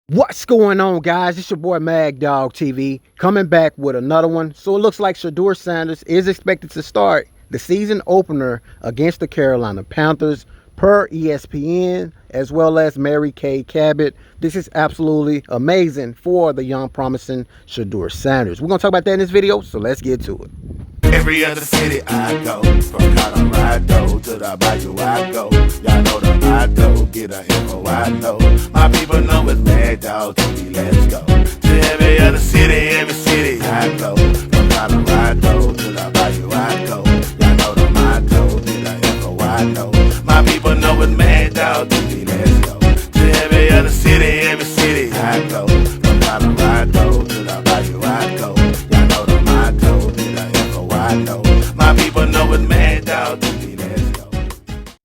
What's going on, guys? It's your boy Mag Dog TV coming back with another one. So it looks like Shedeur Sanders is expected to start the season opener against the Carolina Panthers per ESPN, as well as Mary Kay Cabot. This is absolutely amazing for the young promising Shedeur Sanders. We're going to talk about that in this video, so let's get to it. Every other city I go, from Colorado to the Bayou I go. Y'all know the motto, get a info I know. My people know it's Mad Dog TV, let's go. To every other city I go. From Colorado to the Bayou I go. Y'all know the motto, get a info I know. My people know it's Mad Dog TV, let's go. To every other city I go. From Colorado to the Bayou I go. Y'all know the motto, get a info I know. My people know it's Mad Dog TV, let's go.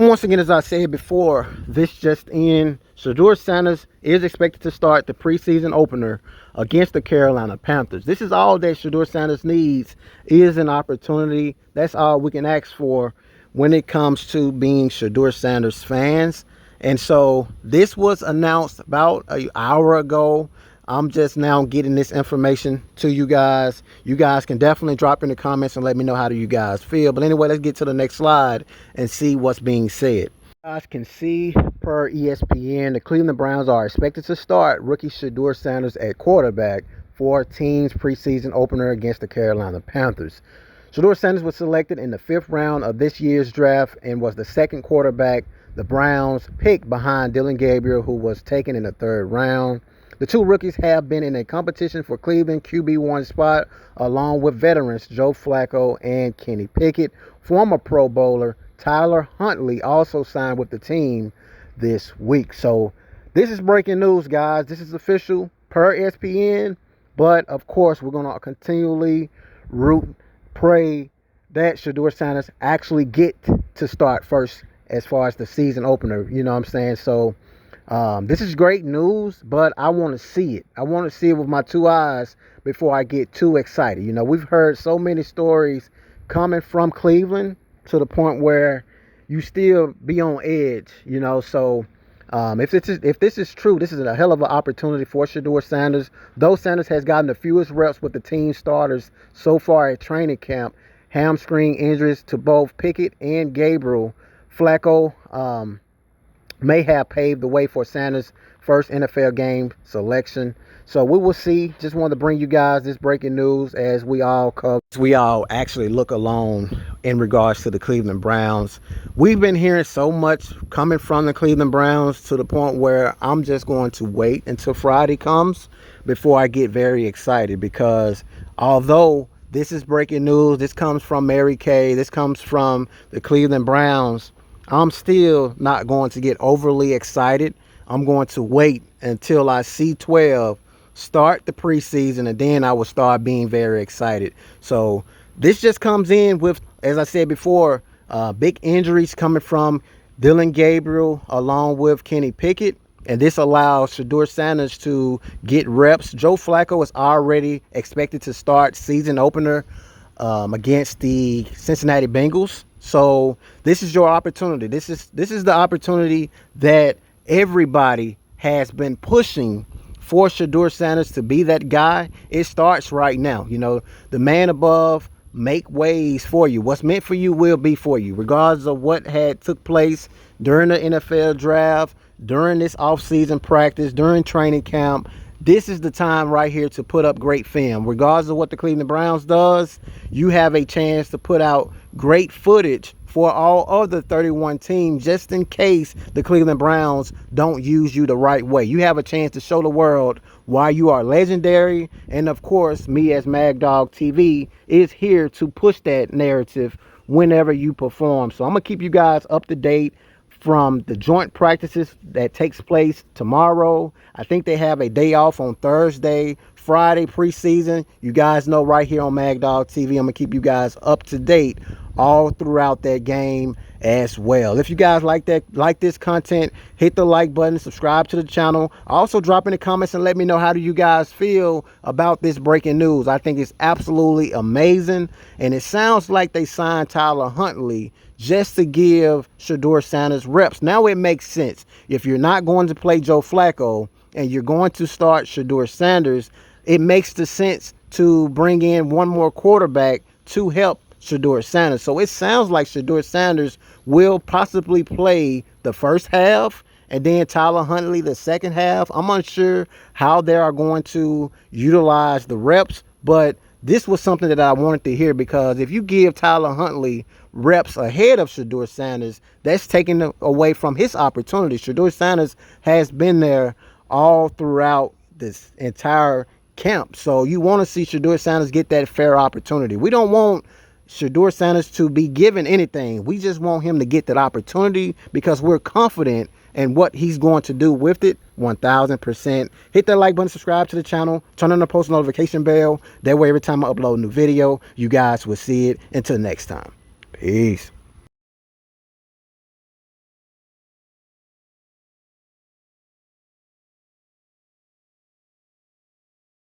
Once again, as I said before, this just in, Shedeur Sanders is expected to start the preseason opener against the Carolina Panthers. This is all that Shedeur Sanders needs, is an opportunity. That's all we can ask for when it comes to being Shedeur Sanders fans. And so this was announced about an hour ago. I'm just now getting this information to you guys. You guys can definitely drop in the comments and let me know how do you guys feel. But anyway, let's get to the next slide and see what's being said. You guys can see per ESPN, the Cleveland Browns are expected to start rookie Shedeur Sanders at quarterback for team's preseason opener against the Carolina Panthers. Shedeur Sanders was selected in the 5th round of this year's draft and was the second quarterback the Browns picked behind Dillon Gabriel, who was taken in the 3rd round. The two rookies have been in a competition for Cleveland QB1 spot, along with veterans Joe Flacco and Kenny Pickett. Former Pro Bowler Tyler Huntley also signed with the team this week. So this is breaking news, guys. This is official per ESPN. But, of course, we're going to continually pray that Shedeur Sanders actually get to start first as far as the season opener. You know what I'm saying? So this is great news, but I want to see it. I want to see it with my 2 eyes before I get too excited. You know, we've heard so many stories coming from Cleveland to the point where you still be on edge, you know. So if this is true, this is a hell of an opportunity for Shedeur Sanders. Though Sanders has gotten the fewest reps with the team starters so far at training camp, hamstring injuries to both Pickett and Gabriel, Flacco may have paved the way for Sanders' first NFL game selection. So we will see. Just wanted to bring you guys this breaking news as we all actually look along in regards to the Cleveland Browns. We've been hearing so much coming from the Cleveland Browns to the point where I'm just going to wait until Friday comes before I get very excited, because although this is breaking news, this comes from Mary Kay, this comes from the Cleveland Browns, I'm still not going to get overly excited. I'm going to wait until I see 12 start the preseason, and then I will start being very excited. So this just comes in with, as I said before, big injuries coming from Dillon Gabriel along with Kenny Pickett. And this allows Shedeur Sanders to get reps. Joe Flacco is already expected to start season opener against the Cincinnati Bengals. So this is your opportunity. This is the opportunity that everybody has been pushing for Shedeur Sanders to be that guy. It starts right now. You know, the man above make ways for you. What's meant for you will be for you, regardless of what had took place during the NFL draft, during this offseason practice, during training camp. This is the time right here to put up great film. Regardless of what the Cleveland Browns does, you have a chance to put out great footage for all other 31 teams, just in case the Cleveland Browns don't use you the right way. You have a chance to show the world why you are legendary. And of course, me as Mag Dog TV is here to push that narrative whenever you perform. So I'm going to keep you guys up to date from the joint practices that takes place tomorrow. I think they have a day off on Thursday, Friday preseason. You guys know right here on Mag Dog TV, I'm going to keep you guys up to date all throughout that game as well. If you guys like this content, hit the like button, subscribe to the channel. Also drop in the comments and let me know how do you guys feel about this breaking news. I think it's absolutely amazing, and it sounds like they signed Tyler Huntley just to give Shedeur Sanders reps. Now it makes sense. If you're not going to play Joe Flacco, and you're going to start Shedeur Sanders, it makes the sense to bring in one more quarterback to help Shedeur Sanders. So it sounds like Shedeur Sanders will possibly play the first half and then Tyler Huntley the second half. I'm unsure how they are going to utilize the reps, but this was something that I wanted to hear, because if you give Tyler Huntley reps ahead of Shedeur Sanders, that's taking away from his opportunity. Shedeur Sanders has been there all throughout this entire camp. So you want to see Shedeur Sanders get that fair opportunity. We don't want Shedeur Sanders to be given anything. We just want him to get that opportunity because we're confident in what he's going to do with it. 1000%. Hit that like button, subscribe to the channel, turn on the post notification bell. That way every time I upload a new video, you guys will see it. Until next time, peace.